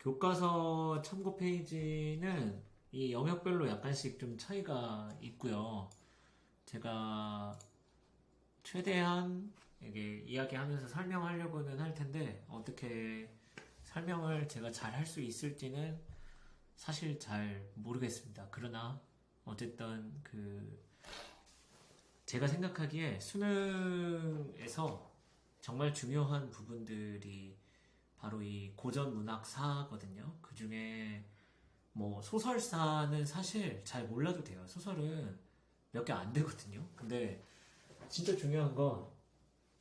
교과서 참고 페이지는 이 영역별로 약간씩 좀 차이가 있고요. 제가 최대한 이게 이야기하면서 설명하려고는 할 텐데 어떻게 설명을 제가 잘 할 수 있을지는 사실 잘 모르겠습니다. 그러나 어쨌든 제가 생각하기에 수능에서 정말 중요한 부분들이 바로 이 고전 문학사거든요. 그 중에 뭐 소설사는 사실 잘 몰라도 돼요. 소설은 몇 개 안 되거든요. 근데 진짜 중요한 건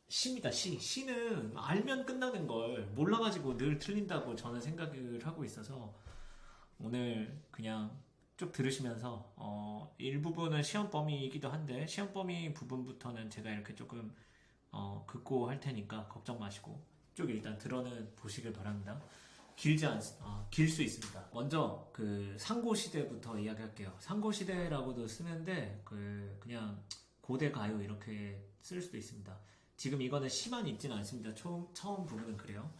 시입니다. 시. 시는 알면 끝나는 걸 몰라가지고 늘 틀린다고 저는 생각을 하고 있어서 오늘 그냥 쭉 들으시면서 일부분은 시험 범위이기도 한데 시험 범위 부분부터는 제가 이렇게 조금 긋고 할 테니까 걱정 마시고 쭉 일단 들어는 보시길 바랍니다. 길 수 있습니다. 먼저 상고 시대부터 이야기할게요. 상고 시대라고도 쓰는데 그냥 고대 가요 이렇게 쓸 수도 있습니다. 지금 이거는 시만 있지는 않습니다. 처음 부분은 그래요.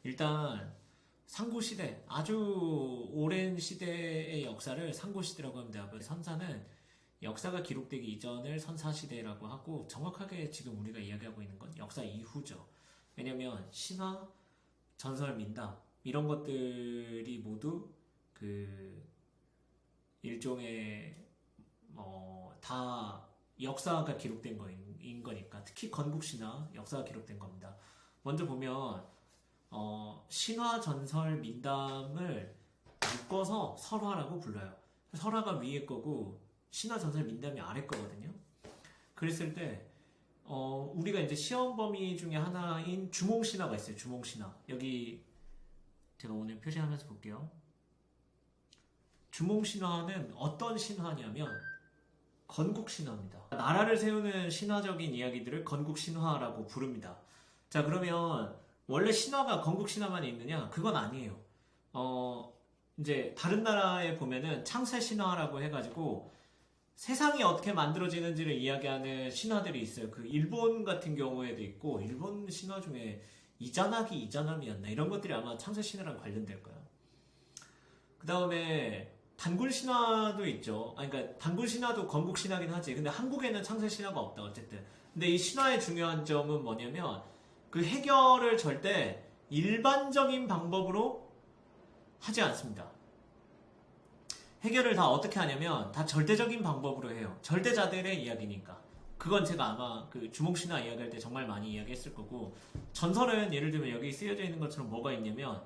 일단 상고 시대 아주 오랜 시대의 역사를 상고 시대라고 합니다. 선사는 역사가 기록되기 이전을 선사 시대라고 하고 정확하게 지금 우리가 이야기하고 있는 건 역사 이후죠. 왜냐면 신화, 전설, 민담 이런 것들이 모두 일종의 다 역사가 기록된 거인 거니까 특히 건국신화 역사가 기록된 겁니다. 먼저 보면 신화, 전설, 민담을 묶어서 설화라고 불러요. 설화가 위에 거고 신화, 전설, 민담이 아래 거거든요. 그랬을 때 우리가 이제 시험 범위 중에 하나인 주몽신화가 있어요. 주몽신화. 여기 제가 오늘 표시하면서 볼게요. 주몽신화는 어떤 신화냐면 건국신화입니다. 나라를 세우는 신화적인 이야기들을 건국신화라고 부릅니다. 자, 그러면 원래 신화가 건국신화만 있느냐? 그건 아니에요. 이제 다른 나라에 보면은 창세신화라고 해가지고 세상이 어떻게 만들어지는지를 이야기하는 신화들이 있어요. 일본 같은 경우에도 있고 일본 신화 중에 이자나기 이자남이었나 이런 것들이 아마 창세신화랑 관련될 거야. 그 다음에 단군신화도 있죠. 그러니까 단군신화도 건국신화긴 하지. 근데 한국에는 창세신화가 없다 어쨌든. 근데 이 신화의 중요한 점은 뭐냐면 해결을 절대 일반적인 방법으로 하지 않습니다. 해결을 다 어떻게 하냐면 다 절대적인 방법으로 해요. 절대자들의 이야기니까. 그건 제가 아마 주몽신화 이야기할 때 정말 많이 이야기했을 거고, 전설은 예를 들면 여기 쓰여져 있는 것처럼 뭐가 있냐면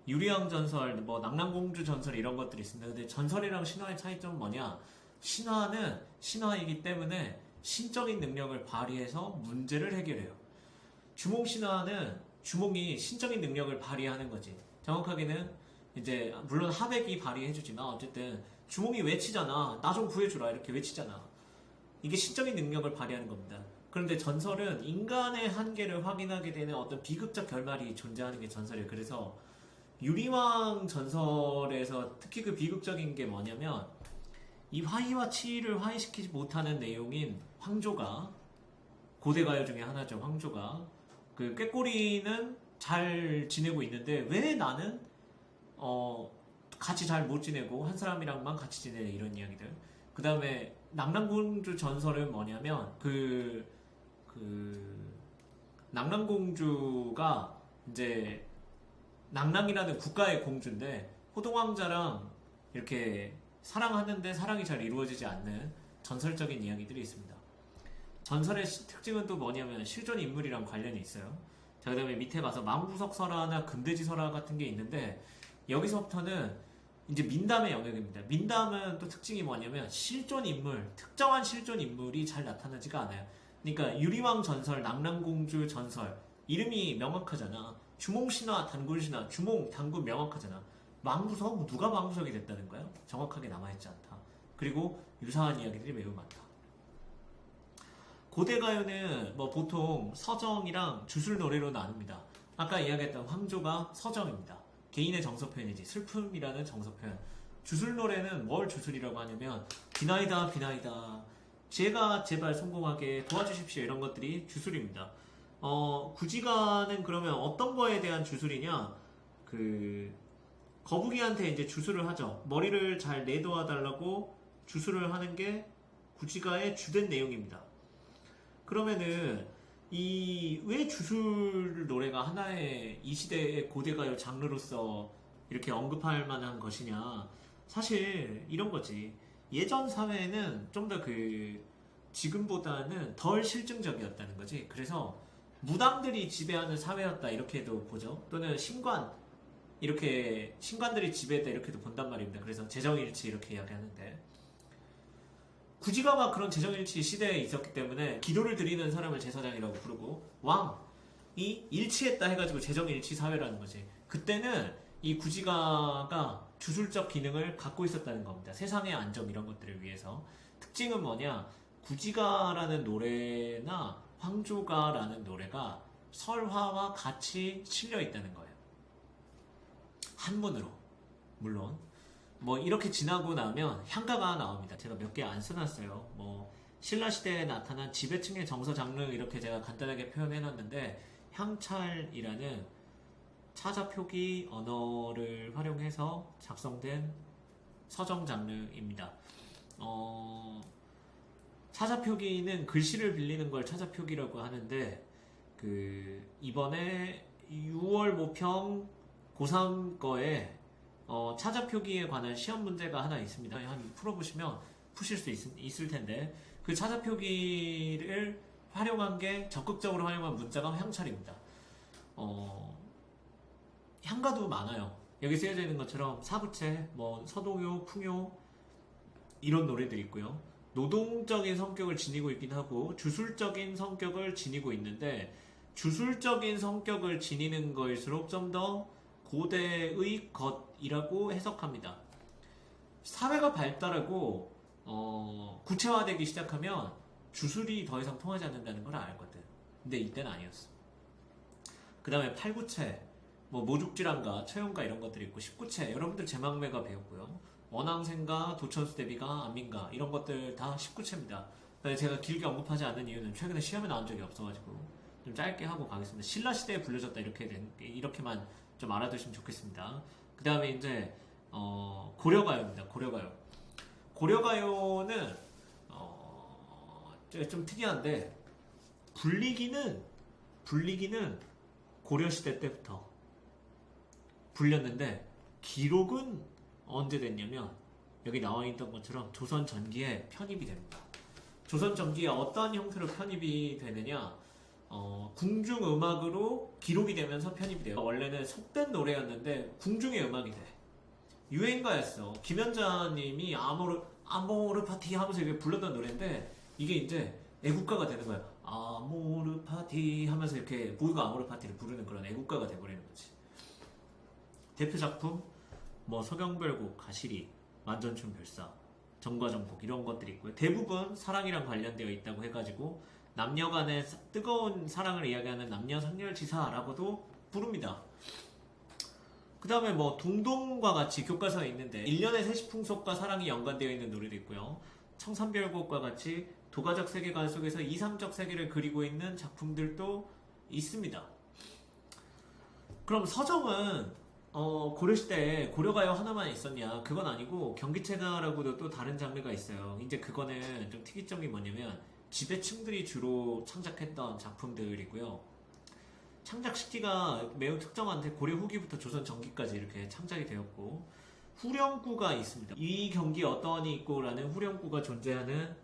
유리왕 전설, 뭐 낙랑공주 전설 이런 것들이 있습니다. 근데 전설이랑 신화의 차이점은 뭐냐? 신화는 신화이기 때문에 신적인 능력을 발휘해서 문제를 해결해요. 주몽신화는 주몽이 신적인 능력을 발휘하는 거지. 정확하게는 이제 물론 하백이 발휘해주지만 어쨌든 주몽이 외치잖아. 나 좀 구해주라 이렇게 외치잖아. 이게 신적인 능력을 발휘하는 겁니다. 그런데 전설은 인간의 한계를 확인하게 되는 어떤 비극적 결말이 존재하는 게 전설이에요. 그래서 유리왕 전설에서 특히 비극적인 게 뭐냐면 이 화희와 치희를 화해시키지 못하는 내용인 황조가 고대가요 중에 하나죠. 황조가 꾀꼬리는 잘 지내고 있는데 왜 나는 같이 잘 못 지내고 한 사람이랑만 같이 지내는 이런 이야기들. 그 다음에 낙랑공주 전설은 뭐냐면 낙랑공주가 이제 낙랑이라는 국가의 공주인데 호동왕자랑 이렇게 사랑하는데 사랑이 잘 이루어지지 않는 전설적인 이야기들이 있습니다. 전설의 특징은 또 뭐냐면 실존 인물이랑 관련이 있어요. 자, 그 다음에 밑에 가서 망부석설화나 금돼지설화 같은 게 있는데 여기서부터는 이제 민담의 영역입니다. 민담은 또 특징이 뭐냐면 실존 인물, 특정한 실존 인물이 잘 나타나지가 않아요. 그러니까 유리왕 전설, 낙랑공주 전설 이름이 명확하잖아. 주몽신화, 단군신화, 주몽, 단군 명확하잖아. 망부석? 누가 망부석이 됐다는 거야? 정확하게 남아있지 않다. 그리고 유사한 이야기들이 매우 많다. 고대가요는 뭐 보통 서정이랑 주술노래로 나눕니다. 아까 이야기했던 황조가 서정입니다. 개인의 정서 표현이지. 슬픔이라는 정서 표현. 주술노래는 뭘 주술이라고 하냐면 비나이다 비나이다 제가 제발 성공하게 도와주십시오 이런 것들이 주술입니다. 구지가는 그러면 어떤 거에 대한 주술이냐? 거북이한테 이제 주술을 하죠. 머리를 잘 내도와 달라고 주술을 하는 게 구지가의 주된 내용입니다. 그러면은 이 왜 주술 노래가 하나의 이 시대의 고대가요 장르로서 이렇게 언급할 만한 것이냐? 사실 이런 거지. 예전 사회는 좀 더 지금보다는 덜 실증적이었다는 거지. 그래서 무당들이 지배하는 사회였다 이렇게도 보죠. 또는 이렇게 신관들이 지배했다 이렇게도 본단 말입니다. 그래서 재정일치 이렇게 이야기하는데 구지가가 그런 재정일치 시대에 있었기 때문에 기도를 드리는 사람을 제사장이라고 부르고 왕이 일치했다 해가지고 재정일치 사회라는 거지. 그때는 이 구지가가 주술적 기능을 갖고 있었다는 겁니다. 세상의 안정 이런 것들을 위해서. 특징은 뭐냐? 구지가라는 노래나 황조가라는 노래가 설화와 같이 실려 있다는 거예요. 한문으로. 물론 뭐 이렇게 지나고 나면 향가가 나옵니다. 제가 몇 개 안 써놨어요. 뭐 신라시대에 나타난 지배층의 정서 장르 이렇게 제가 간단하게 표현해놨는데 향찰이라는 차자표기 언어를 활용해서 작성된 서정 장르입니다. 차자표기는 글씨를 빌리는 걸 차자표기라고 하는데 이번에 6월 모평 고3 거에 차자표기에 관한 시험 문제가 하나 있습니다. 한번 풀어보시면 푸실 수 있을 텐데 그 차자표기를 활용한 게 적극적으로 활용한 문자가 향찰입니다. 향가도 많아요. 여기 쓰여져 있는 것처럼 사부채, 뭐 서동요, 풍요 이런 노래들이 있고요. 노동적인 성격을 지니고 있긴 하고 주술적인 성격을 지니고 있는데 주술적인 성격을 지니는 거일수록 좀 더 고대의 것이라고 해석합니다. 사회가 발달하고 구체화되기 시작하면 주술이 더 이상 통하지 않는다는 걸 알거든. 근데 이때는 아니었어. 그 다음에 팔구채, 뭐 모죽질환가, 처용가 이런 것들이 있고 19채 여러분들 제망매가 배웠고요. 원앙생가, 도천수대비가, 안민가 이런 것들 다 19채입니다. 제가 길게 언급하지 않는 이유는 최근에 시험에 나온 적이 없어가지고 좀 짧게 하고 가겠습니다. 신라시대에 불려졌다 이렇게만 좀 알아두시면 좋겠습니다. 그 다음에 이제 고려가요입니다. 고려가요는 좀 특이한데 불리기는 고려시대 때부터 불렸는데 기록은 언제 됐냐면 여기 나와 있던 것처럼 조선 전기에 편입이 됩니다. 조선 전기에 어떤 형태로 편입이 되느냐? 궁중음악으로 기록이 되면서 편입이 돼요. 원래는 속된 노래였는데 궁중의 음악이 돼. 유행가였어. 김연자님이 아모르 파티 하면서 이렇게 불렀던 노래인데 이게 이제 애국가가 되는 거야. 아모르 파티 하면서 이렇게 모두가 아모르 파티를 부르는 그런 애국가가 돼버리는 거지. 대표 작품 뭐 서경별곡, 가시리, 만전춘별사, 정과정복 이런 것들이 있고요. 대부분 사랑이랑 관련되어 있다고 해가지고 남녀 간의 뜨거운 사랑을 이야기하는 남녀상렬지사라고도 부릅니다. 그 다음에 뭐 동동과 같이 교과서에 있는데 1년의 세시풍속과 사랑이 연관되어 있는 노래도 있고요. 청산별곡과 같이 도가적 세계관 속에서 이상적 세계를 그리고 있는 작품들도 있습니다. 그럼 서정은 고려시대에 고려가요 하나만 있었냐? 그건 아니고 경기체가라고도 또 다른 장르가 있어요. 이제 그거는 좀 특이점이 뭐냐면 지배층들이 주로 창작했던 작품들이고요. 창작 시기가 매우 특정한데 고려 후기부터 조선 전기까지 이렇게 창작이 되었고 후렴구가 있습니다. 이 경기에 어떠한이 있고라는 후렴구가 존재하는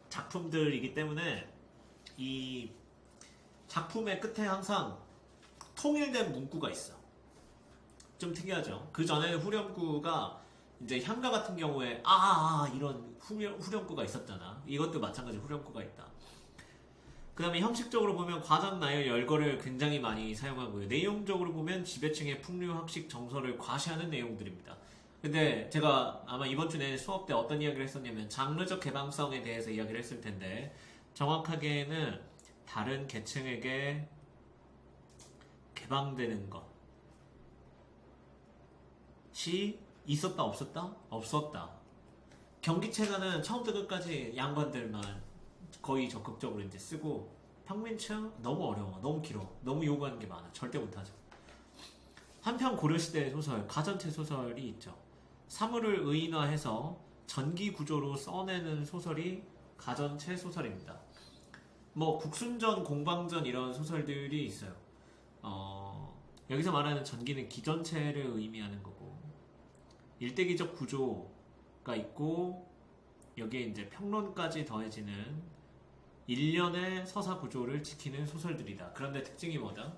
작품들이기 때문에 이 작품의 끝에 항상 통일된 문구가 있어. 좀 특이하죠. 그 전에 후렴구가 이제 향가 같은 경우에 이런 후렴구가 있었잖아. 이것도 마찬가지 후렴구가 있다. 그 다음에 형식적으로 보면 과장, 나열, 열거를 굉장히 많이 사용하고요. 내용적으로 보면 지배층의 풍류, 학식, 정서를 과시하는 내용들입니다. 근데 제가 아마 이번 주 내내 수업 때 어떤 이야기를 했었냐면 장르적 개방성에 대해서 이야기를 했을 텐데 정확하게는 다른 계층에게 개방되는 것이 있었다 없었다? 없었다. 경기체가는 처음부터 끝까지 양반들만 거의 적극적으로 이제 쓰고 평민층 너무 어려워, 너무 길어, 너무 요구하는 게 많아, 절대 못하죠. 한편 고려시대의 소설, 가전체 소설이 있죠. 사물을 의인화해서 전기 구조로 써내는 소설이 가전체 소설입니다. 뭐 국순전, 공방전 이런 소설들이 있어요. 여기서 말하는 전기는 기전체를 의미하는 거고, 일대기적 구조가 있고 여기에 이제 평론까지 더해지는 일련의 서사 구조를 지키는 소설들이다. 그런데 특징이 뭐다?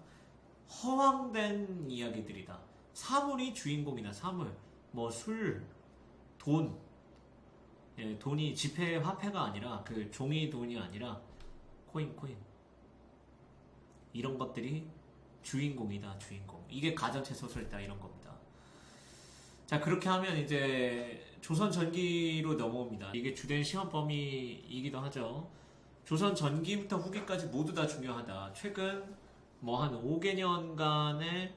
허황된 이야기들이다. 사물이 주인공이다. 사물, 뭐 술, 돈, 예, 돈이 지폐 화폐가 아니라 그 종이 돈이 아니라 코인 이런 것들이 주인공이다. 주인공. 이게 가전체 소설이다. 이런 겁니다. 자, 그렇게 하면 이제 조선 전기로 넘어옵니다. 이게 주된 시험 범위이기도 하죠. 조선 전기부터 후기까지 모두 다 중요하다. 최근 뭐 한 5개년간의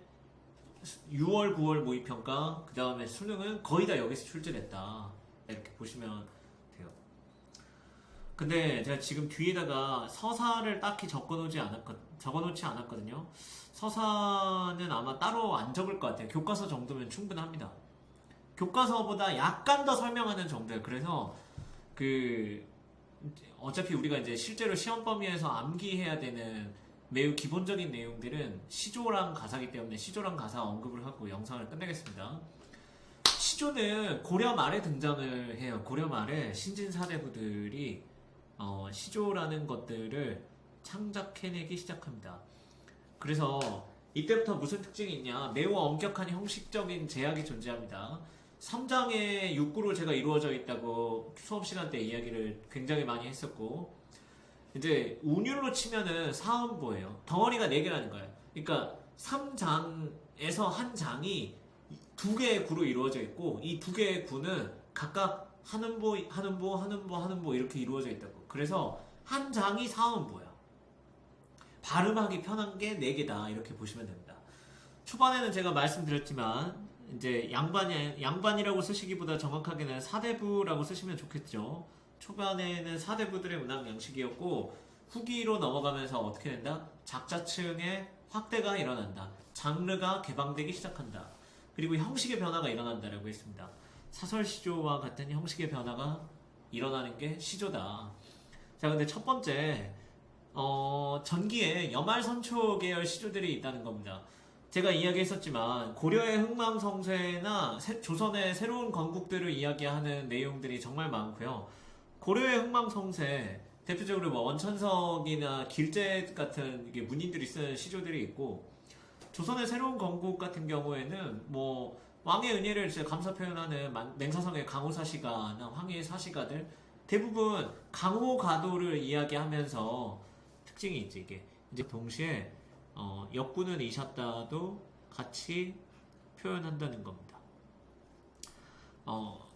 6월, 9월 모의평가, 그 다음에 수능은 거의 다 여기서 출제됐다. 이렇게 보시면 돼요. 근데 제가 지금 뒤에다가 서사를 딱히 적어놓지 않았거든요. 서사는 아마 따로 안 적을 것 같아요. 교과서 정도면 충분합니다. 교과서보다 약간 더 설명하는 정도예요. 그래서 어차피 우리가 이제 실제로 시험 범위에서 암기해야 되는 매우 기본적인 내용들은 시조랑 가사기 때문에 시조랑 가사 언급을 하고 영상을 끝내겠습니다. 시조는 고려 말에 등장을 해요. 고려 말에 신진사대부들이 시조라는 것들을 창작해내기 시작합니다. 그래서 이때부터 무슨 특징이 있냐? 매우 엄격한 형식적인 제약이 존재합니다. 3장의 육구로 제가 이루어져 있다고 수업 시간 때 이야기를 굉장히 많이 했었고, 이제 운율로 치면은 사음보예요. 덩어리가 4개라는 거예요. 그러니까 3장에서 한 장이 2개의 구로 이루어져 있고, 이 2개의 구는 각각 한 음보 이렇게 이루어져 있다고. 그래서 한 장이 사음보야. 발음하기 편한 게 4개다. 이렇게 보시면 됩니다. 초반에는 제가 말씀드렸지만 이제 양반이라고 쓰시기보다 정확하게는 사대부라고 쓰시면 좋겠죠. 초반에는 사대부들의 문학 양식이었고, 후기로 넘어가면서 어떻게 된다? 작자층의 확대가 일어난다. 장르가 개방되기 시작한다. 그리고 형식의 변화가 일어난다라고 했습니다. 사설시조와 같은 형식의 변화가 일어나는 게 시조다. 자, 근데 첫 번째, 전기에 여말선초 계열 시조들이 있다는 겁니다. 제가 이야기했었지만 고려의 흥망성쇠나 조선의 새로운 건국들을 이야기하는 내용들이 정말 많고요. 고려의 흥망성쇠, 대표적으로 뭐 원천석이나 길제 같은 이게 문인들이 쓴 시조들이 있고, 조선의 새로운 건국 같은 경우에는 뭐 왕의 은혜를 진짜 감사 표현하는 맹사성의 강호사시가나 황해의 사시가들, 대부분 강호가도를 이야기하면서 특징이 있지. 이게 이제 동시에 역군은 이셨다도 같이 표현한다는 겁니다.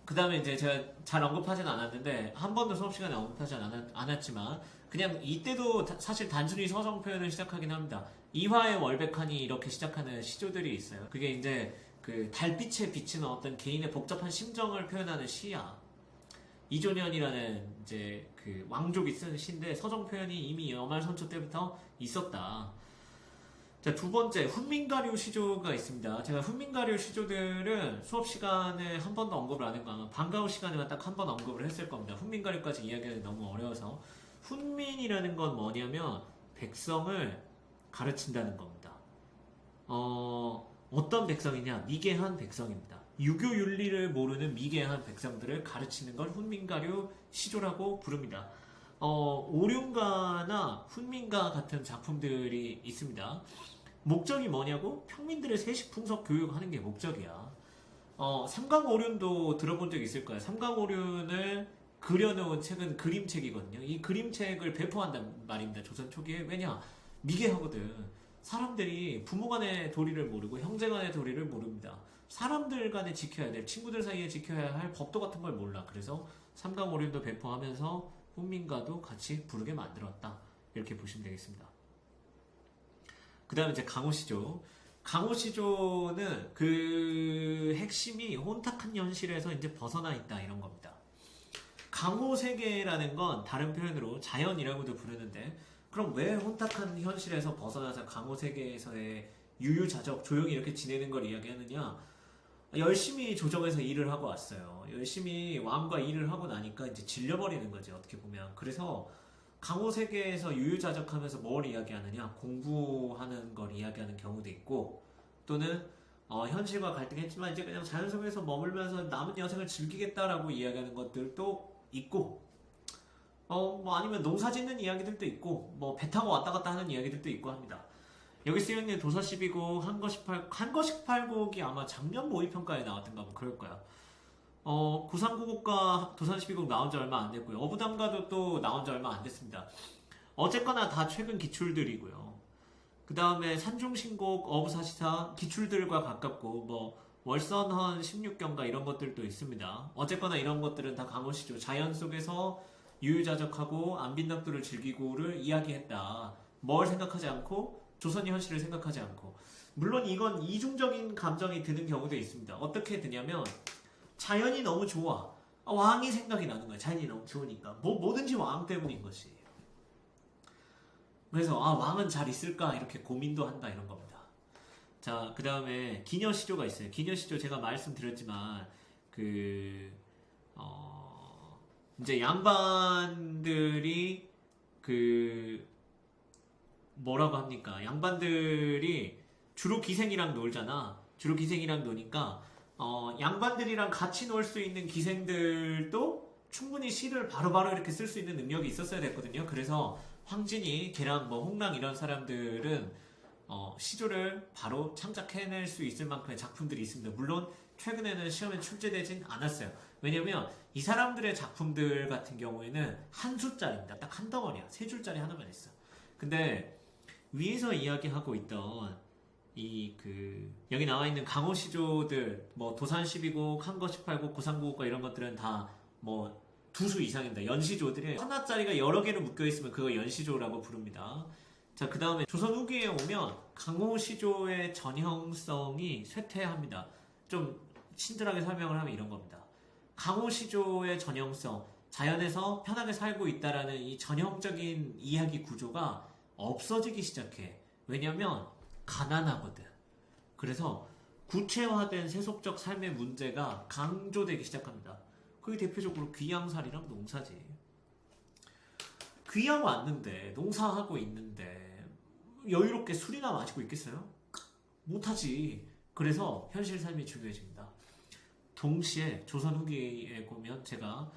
그 다음에 이제 제가 잘 언급하진 않았는데, 한 번도 수업 시간에 언급하지 않았지만, 그냥 이때도 사실 단순히 서정 표현을 시작하긴 합니다. 이화의 월백하니 이렇게 시작하는 시조들이 있어요. 그게 이제 그 달빛에 비치는 어떤 개인의 복잡한 심정을 표현하는 시야. 이조년이라는 이제 그 왕족이 쓴 시인데, 서정 표현이 이미 여말선초 때부터 있었다. 자, 두 번째, 훈민가류 시조가 있습니다. 제가 훈민가류 시조들은 수업 시간에 한 번도 언급을 안 했고, 아마 방과후 시간에만 딱 한 번 언급을 했을 겁니다. 훈민가류까지 이야기하기 너무 어려워서. 훈민이라는 건 뭐냐면 백성을 가르친다는 겁니다. 어떤 백성이냐? 미개한 백성입니다. 유교 윤리를 모르는 미개한 백성들을 가르치는 걸 훈민가류 시조라고 부릅니다. 오륜가나 훈민가 같은 작품들이 있습니다. 목적이 뭐냐고? 평민들의 세식풍속 교육하는 게 목적이야. 삼강오륜도 들어본 적 있을 거야. 삼강오륜을 그려놓은 책은 그림책이거든요. 이 그림책을 배포한단 말입니다. 조선 초기에. 왜냐? 미개하거든. 사람들이 부모 간의 도리를 모르고 형제 간의 도리를 모릅니다. 사람들 간에 지켜야 될, 친구들 사이에 지켜야 할 법도 같은 걸 몰라. 그래서 삼강오륜도 배포하면서 훈민가도 같이 부르게 만들었다. 이렇게 보시면 되겠습니다. 그 다음에 이제 강호시조. 강호시조는 그 핵심이 혼탁한 현실에서 이제 벗어나 있다. 이런 겁니다. 강호세계라는 건 다른 표현으로 자연이라고도 부르는데, 그럼 왜 혼탁한 현실에서 벗어나서 강호세계에서의 유유자적 조용히 이렇게 지내는 걸 이야기하느냐? 열심히 조정에서 일을 하고 왔어요. 열심히 왕과 일을 하고 나니까 이제 질려버리는 거지, 어떻게 보면. 그래서 강호 세계에서 유유자적하면서 뭘 이야기하느냐? 공부하는 걸 이야기하는 경우도 있고, 또는 현실과 갈등했지만 이제 그냥 자연 속에서 머물면서 남은 여생을 즐기겠다라고 이야기하는 것들도 있고, 뭐 아니면 농사 짓는 이야기들도 있고, 뭐 배 타고 왔다 갔다 하는 이야기들도 있고 합니다. 여기 쓰여있는 도서 12곡, 한거 18곡이 아마 작년 모의평가에 나왔던가 뭐 그럴 거야. 구상구곡과 도산 12곡 나온 지 얼마 안 됐고요. 어부담가도 또 나온 지 얼마 안 됐습니다. 어쨌거나 다 최근 기출들이고요. 그 다음에 산중신곡, 어부사시사 기출들과 가깝고, 뭐 월선헌 16경가 이런 것들도 있습니다. 어쨌거나 이런 것들은 다 강호시죠. 자연 속에서 유유자적하고 안빈낙도를 즐기고를 이야기했다. 뭘 생각하지 않고 조선의 현실을 생각하지 않고. 물론 이건 이중적인 감정이 드는 경우도 있습니다. 어떻게 드냐면 자연이 너무 좋아. 왕이 생각이 나는 거야. 자연이 너무 좋으니까. 뭐든지 왕 때문인 것이. 그래서 왕은 잘 있을까 이렇게 고민도 한다 이런 겁니다. 자, 그 다음에 기녀시조가 있어요. 기녀시조 제가 말씀드렸지만 이제 양반들이 뭐라고 합니까? 양반들이 주로 기생이랑 놀잖아. 주로 기생이랑 노니까 양반들이랑 같이 놀 수 있는 기생들도 충분히 시를 바로바로 이렇게 쓸 수 있는 능력이 있었어야 됐거든요. 그래서 황진이, 걔랑 뭐 홍랑 이런 사람들은 시조를 바로 창작해낼 수 있을 만큼의 작품들이 있습니다. 물론 최근에는 시험에 출제되진 않았어요. 왜냐면 이 사람들의 작품들 같은 경우에는 한 숫자입니다. 딱 한 덩어리야. 세 줄짜리 하나만 있어. 근데 위에서 이야기하고 있던 여기 나와 있는 강호시조들, 뭐 도산 12곡, 한거 18곡, 고상구곡과 이런 것들은 다 뭐 두수 이상입니다. 연시조들이 하나짜리가 여러 개로 묶여 있으면 그거 연시조라고 부릅니다. 자, 그 다음에 조선 후기에 오면 강호시조의 전형성이 쇠퇴합니다. 좀 친절하게 설명을 하면 이런 겁니다. 강호시조의 전형성, 자연에서 편하게 살고 있다라는 이 전형적인 이야기 구조가 없어지기 시작해. 왜냐면 가난하거든. 그래서 구체화된 세속적 삶의 문제가 강조되기 시작합니다. 그게 대표적으로 귀양살이랑 농사지. 귀양 왔는데 농사하고 있는데 여유롭게 술이나 마시고 있겠어요? 못하지. 그래서 현실 삶이 중요해집니다. 동시에 조선 후기에 보면 제가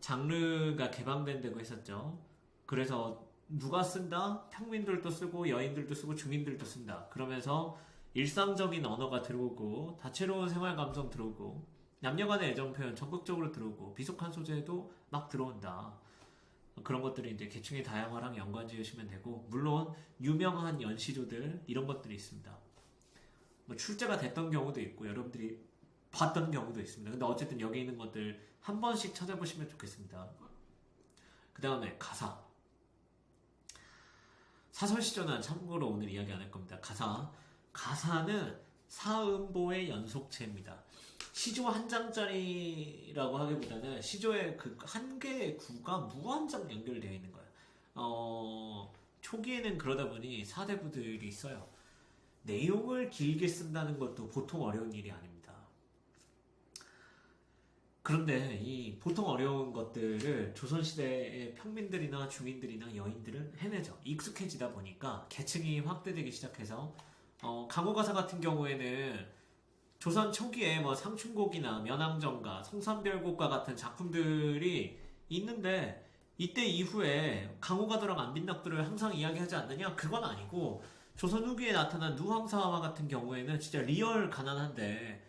장르가 개방된다고 했었죠. 그래서 누가 쓴다? 평민들도 쓰고 여인들도 쓰고 중인들도 쓴다. 그러면서 일상적인 언어가 들어오고 다채로운 생활 감성 들어오고 남녀간의 애정 표현 적극적으로 들어오고 비속한 소재도 막 들어온다. 그런 것들이 이제 계층의 다양화랑 연관 지으시면 되고, 물론 유명한 연시조들 이런 것들이 있습니다. 뭐 출제가 됐던 경우도 있고 여러분들이 봤던 경우도 있습니다. 근데 어쨌든 여기 있는 것들 한 번씩 찾아보시면 좋겠습니다. 그 다음에 가사. 사설시조는 참고로 오늘 이야기 안 할 겁니다. 가사는 사음보의 연속체입니다. 시조 한 장짜리라고 하기보다는 시조의 그 한 개의 구가 무한장 연결되어 있는 거예요. 초기에는 그러다 보니 사대부들이 써요. 내용을 길게 쓴다는 것도 보통 어려운 일이 아닙니다. 그런데 이 보통 어려운 것들을 조선시대의 평민들이나 중인들이나 여인들은 해내죠. 익숙해지다 보니까 계층이 확대되기 시작해서 강호가사 같은 경우에는 조선 초기에 뭐 상춘곡이나 면왕정가, 성산별곡과 같은 작품들이 있는데 이때 이후에 강호가도랑 안빈낙도를 항상 이야기하지 않느냐? 그건 아니고 조선 후기에 나타난 누황사화 같은 경우에는 진짜 리얼 가난한데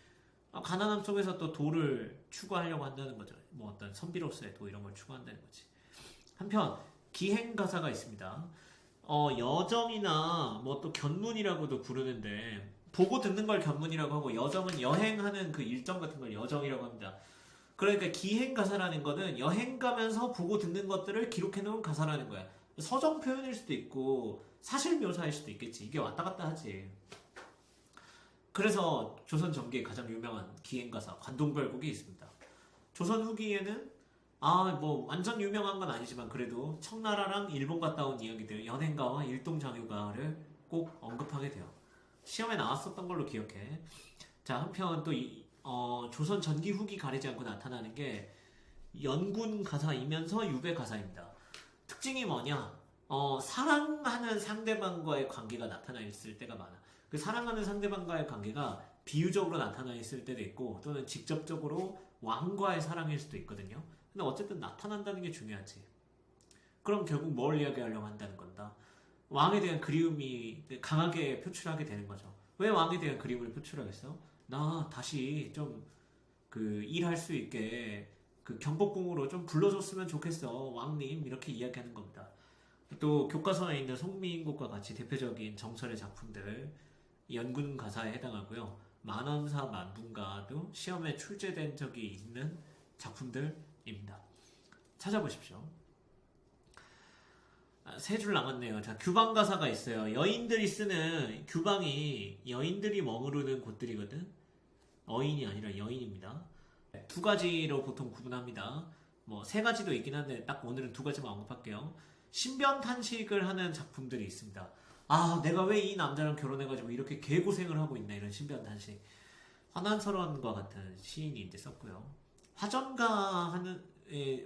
가난함 속에서 또 도를 추구하려고 한다는 거죠. 뭐 어떤 선비로서의 도 이런 걸 추구한다는 거지. 한편 기행가사가 있습니다. 여정이나 뭐 또 견문이라고도 부르는데 보고 듣는 걸 견문이라고 하고 여정은 여행하는 그 일정 같은 걸 여정이라고 합니다. 그러니까 기행가사라는 거는 여행 가면서 보고 듣는 것들을 기록해 놓은 가사라는 거야. 서정 표현일 수도 있고 사실 묘사일 수도 있겠지. 이게 왔다 갔다 하지. 그래서 조선 전기에 가장 유명한 기행가사 관동별곡이 있습니다. 조선 후기에는 뭐 완전 유명한 건 아니지만 그래도 청나라랑 일본 갔다 온 이야기들 연행가와 일동장유가를 꼭 언급하게 돼요. 시험에 나왔었던 걸로 기억해. 자, 한편 또 조선 전기 후기 가리지 않고 나타나는 게 연군 가사이면서 유배 가사입니다. 특징이 뭐냐? 사랑하는 상대방과의 관계가 나타나 있을 때가 많아. 그 사랑하는 상대방과의 관계가 비유적으로 나타나 있을 때도 있고 또는 직접적으로 왕과의 사랑일 수도 있거든요. 근데 어쨌든 나타난다는 게 중요하지. 그럼 결국 뭘 이야기하려고 한다는 건다. 왕에 대한 그리움이 강하게 표출하게 되는 거죠. 왜 왕에 대한 그리움을 표출하겠어? 나 다시 좀 그 일할 수 있게 그 경복궁으로 좀 불러줬으면 좋겠어. 왕님 이렇게 이야기하는 겁니다. 또 교과서에 있는 송미인곡과 같이 대표적인 정설의 작품들 연군 가사에 해당하고요. 만원사 만분가도 시험에 출제된 적이 있는 작품들입니다. 찾아보십시오. 세 줄 남았네요. 자, 규방 가사가 있어요. 여인들이 쓰는 규방이 여인들이 머무르는 곳들이거든. 어인이 아니라 여인입니다. 두 가지로 보통 구분합니다. 뭐 세 가지도 있긴 한데 딱 오늘은 두 가지만 언급할게요. 신변 탄식을 하는 작품들이 있습니다. 아, 내가 왜 이 남자랑 결혼해가지고 이렇게 개고생을 하고 있나 이런 신변 탄식. 화난설원과 같은 시인이 이제 썼고요.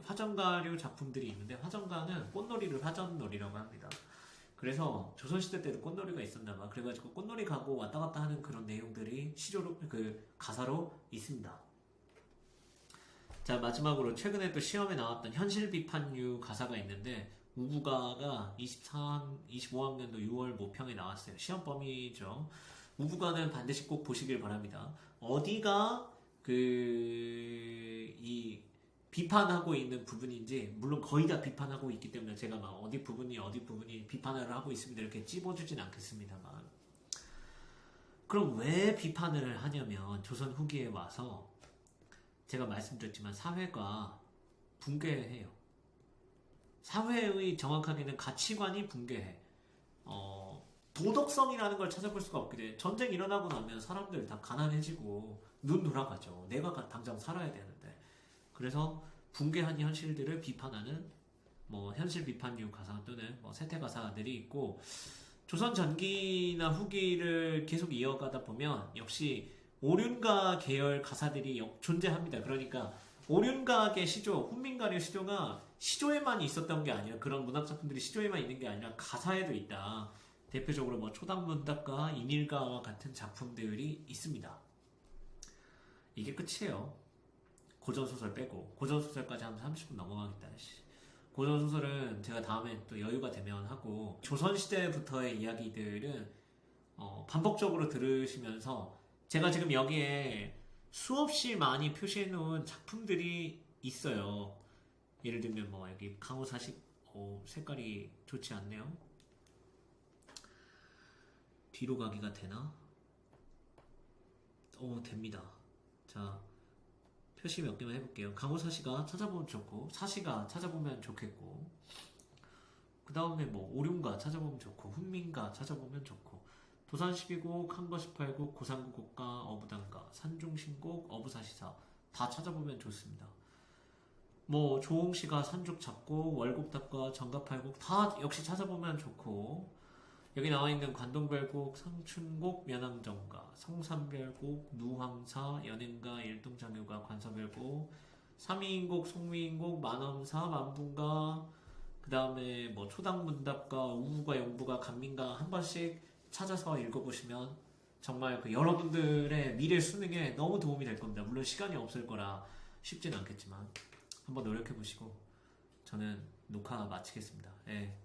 화전가류 작품들이 있는데 화전가는 꽃놀이를 화전놀이라고 합니다. 그래서 조선시대 때도 꽃놀이가 있었나봐. 그래가지고 꽃놀이 가고 왔다 갔다 하는 그런 내용들이 시조로 그 가사로 있습니다. 자, 마지막으로 최근에 또 시험에 나왔던 현실 비판류 가사가 있는데 우부가가 25학년도 6월 모평에 나왔어요. 시험 범위죠. 우부가는 반드시 꼭 보시길 바랍니다. 어디가 이 비판하고 있는 부분인지, 물론 거의 다 비판하고 있기 때문에 제가 막 어디 부분이 비판을 하고 있습니다 이렇게 찝어주진 않겠습니다만, 그럼 왜 비판을 하냐면 조선 후기에 와서 제가 말씀드렸지만 사회가 붕괴해요. 사회의 정확하게는 가치관이 붕괴해. 도덕성이라는 걸 찾아볼 수가 없게 돼. 전쟁 일어나고 나면 사람들 다 가난해지고 눈 돌아가죠. 내가 당장 살아야 되는데. 그래서 붕괴한 현실들을 비판하는 뭐 현실 비판류 가사 또는 뭐 세태 가사들이 있고, 조선 전기나 후기를 계속 이어가다 보면 역시 오륜가 계열 가사들이 존재합니다. 그러니까 오륜가의 시조, 훈민가류 시조가 시조에만 있었던 게 아니라, 그런 문학작품들이 시조에만 있는 게 아니라 가사에도 있다. 대표적으로 뭐 초당문답과 인일가와 같은 작품들이 있습니다. 이게 끝이에요. 고전소설 빼고. 고전소설까지 하면 30분 넘어가겠다. 고전소설은 제가 다음에 또 여유가 되면 하고, 조선시대부터의 이야기들은 반복적으로 들으시면서 제가 지금 여기에 수없이 많이 표시해놓은 작품들이 있어요. 예를 들면 뭐 여기 강호사식, 색깔이 좋지 않네요. 뒤로 가기가 되나? 됩니다. 자, 표시 몇 개만 해볼게요. 강호사시가 찾아보면 좋고, 사시가 찾아보면 좋겠고, 그 다음에 뭐 오륜가 찾아보면 좋고, 훈민가 찾아보면 좋고, 도산12곡, 한거 18곡, 고상구곡가, 어부단가, 산중신곡, 어부사시사 다 찾아보면 좋습니다. 뭐 조홍씨가 산죽 잡곡, 월곡답과 정갑팔곡 다 역시 찾아보면 좋고, 여기 나와있는 관동별곡, 상춘곡, 면왕정가, 성산별곡, 누황사, 연행가, 일동장유가, 관서별곡, 삼위인곡, 송미인곡, 만엄사, 만분가, 그 다음에 뭐 초당문답가, 우부가, 영부가, 간민가 한 번씩 찾아서 읽어보시면 정말 그 여러분들의 미래 수능에 너무 도움이 될 겁니다. 물론 시간이 없을 거라 쉽진 않겠지만 한번 노력해보시고 저는 녹화 마치겠습니다. 예.